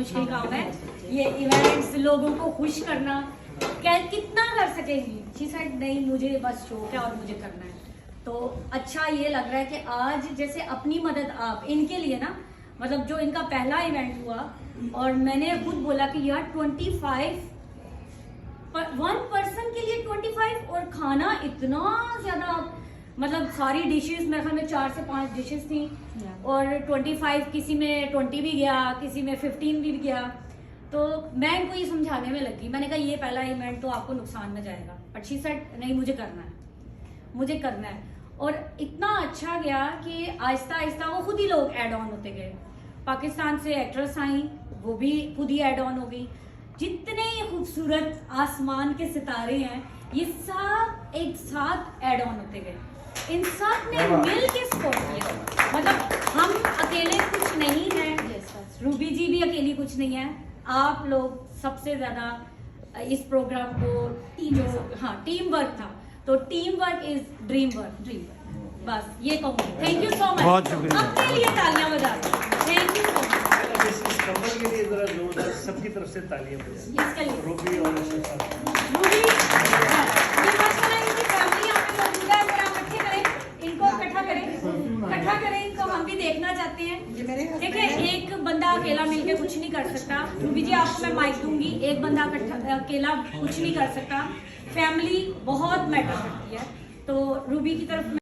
मुश्किल काम है ये इवेंट्स, लोगों को खुश करना। क्या कितना कर सकेंगी? शी सेड नहीं, मुझे बस शौक है और मुझे करना है। तो अच्छा ये लग रहा है कि आज जैसे अपनी मदद आप इनके लिए ना, मतलब जो इनका पहला इवेंट हुआ और मैंने खुद बोला कि यार 25 वन पर्सन के लिए 25 और खाना इतना ज्यादा, मतलब सारी डिशेस मेरे ख्याल में 4 से 5 डिशेस थी और 25, किसी में 20 भी गया, किसी में 15 भी गया। तो मैं इनको ये समझाने में लगी, मैंने कहा ये पहला इवेंट तो आपको नुकसान में जाएगा, बट शी सेड नहीं मुझे करना है, मुझे करना है। और इतना अच्छा गया कि आहिस्ता आहिस्ता वो खुद ही लोग ऐड ऑन होते गए। पाकिस्तान से एक्ट्रेस आई, वो भी खुद ही ऐड ऑन हो गई। जितने ये खूबसूरत आसमान के सितारे हैं ये सब एक साथ ऐड ऑन होते गए। इन सब ने मिल के सपोर्ट किया, मतलब हम अकेले कुछ नहीं हैं, रूबी जी भी अकेली कुछ नहीं है, आप लोग सबसे ज्यादा इस प्रोग्राम को टीम वर्क था। तो team work is dream work, बस ये कहूँगी। थैंक यू सो मच, अपने लिए तालियां बजा दो। Thank you so much. इस कपल के लिए जरा जोरदार सबकी तरफ से तालियां बजाएं। रूबी और रूबी, ये माशाल्लाह इनकी फैमिली यहाँ पे मौजूद है, अगर आप इकट्ठे करें, इनको इकट्ठा करें इनको, हम भी देखना चाहते हैं। देखिए एक बंदा अकेला मिलके कुछ नहीं कर सकता। रूबी जी आपको मैं माइक दूंगी, एक बंदा अकेला कुछ नहीं कर सकता, फैमिली बहुत मैटर करती है। तो रूबी की तरफ